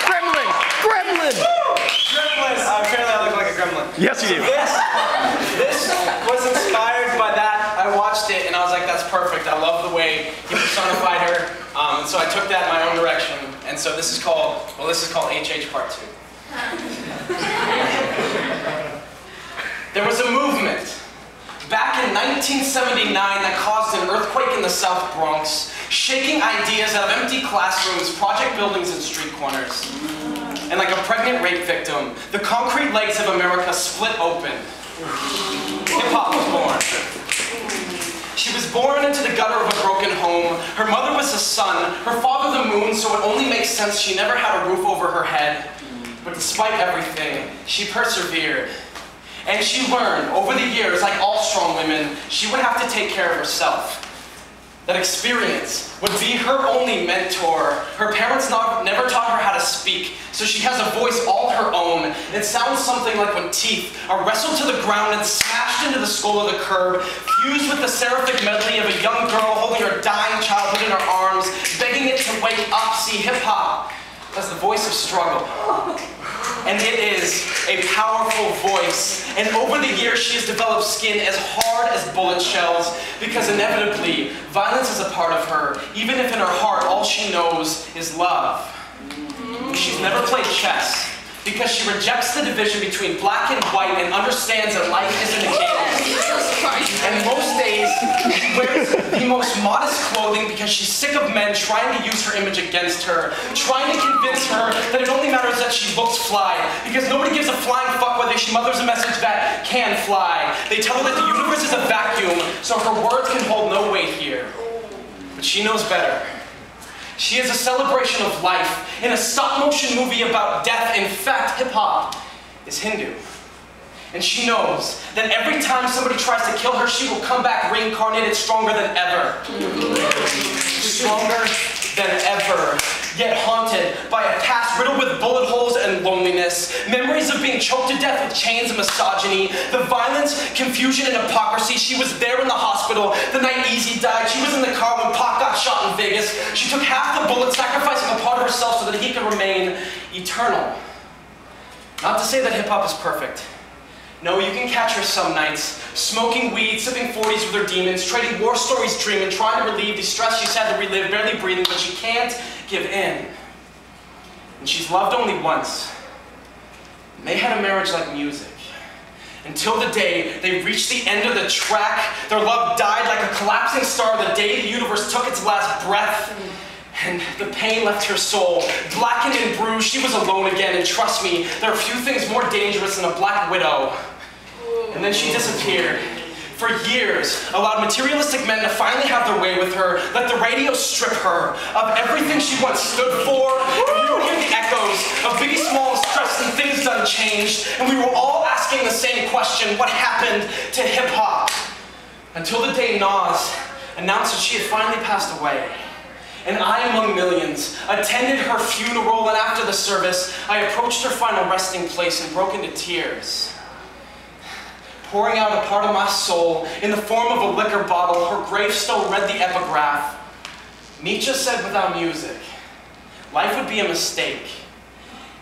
Gremlin! Gremlin! Gremlin! Apparently I look like a gremlin. Yes, you do. This was inspired by that. I watched it and I was like, that's perfect. I love the way he personified her. And so I took that in my own direction. And so this is called, HH Part 2. There was a movement back in 1979 that caused an earthquake in the South Bronx, shaking ideas out of empty classrooms, project buildings, and street corners. And like a pregnant rape victim, the concrete legs of America split open. Hip-hop was born. She was born into the gutter of a broken home. Her mother was the sun, her father the moon, so it only makes sense she never had a roof over her head. But despite everything, she persevered. And she learned, over the years, like all strong women, she would have to take care of herself. That experience would be her only mentor. Her parents never taught her how to speak, so she has a voice all her own. It sounds something like when teeth are wrestled to the ground and smashed into the skull of the curb, fused with the seraphic medley of a young girl holding her dying childhood in her arms, begging it to wake up. See, hip-hop as the voice of struggle. And it is a powerful voice. And over the years, she has developed skin as hard as bullet shells, because inevitably, violence is a part of her, even if in her heart, all she knows is love. She's never played chess, because she rejects the division between black and white and understands that life isn't a game. And most days, she wears the most modest clothing because she's sick of men trying to use her image against her, trying to convince her that it only matters that she looks fly, because nobody gives a flying fuck whether she mothers a message that can fly. They tell her that the universe is a vacuum, so her words can hold no weight here. But she knows better. She is a celebration of life in a stop-motion movie about death. In fact, hip-hop is Hindu. And she knows that every time somebody tries to kill her, she will come back reincarnated stronger than ever. Stronger than ever. Yet haunted by a past riddled with bullet holes and loneliness, memories of being choked to death with chains of misogyny, the violence, confusion, and hypocrisy. She was there in the hospital the night Easy died. She was in the car when Pac got shot in Vegas. She took half the bullet, sacrificing a part of herself so that he could remain eternal. Not to say that hip-hop is perfect. No, you can catch her some nights, smoking weed, sipping 40s with her demons, trading war stories, dreaming, trying to relieve the stress she's had to relive, barely breathing, but she can't give in. And she's loved only once. And they had a marriage like music. Until the day they reached the end of the track, their love died like a collapsing star the day the universe took its last breath. And the pain left her soul, blackened and bruised. She was alone again, and trust me, there are few things more dangerous than a black widow. And then she disappeared. For years, allowed materialistic men to finally have their way with her, let the radio strip her of everything she once stood for. And we would hear the echoes of Biggie Smalls' Stressed and Things Done Changed, and we were all asking the same question: what happened to hip-hop? Until the day Nas announced that she had finally passed away. And I, among millions, attended her funeral, and after the service, I approached her final resting place and broke into tears. Pouring out a part of my soul in the form of a liquor bottle, her gravestone read the epigraph. Nietzsche said without music, life would be a mistake.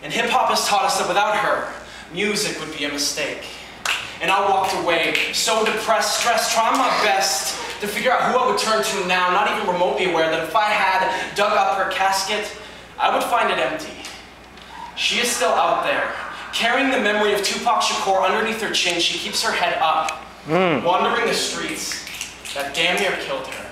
And hip-hop has taught us that without her, music would be a mistake. And I walked away, so depressed, stressed, trying my best to figure out who I would turn to now, not even remotely aware that if I had dug up her casket, I would find it empty. She is still out there, carrying the memory of Tupac Shakur underneath her chin. She keeps her head up, wandering the streets that damn near killed her.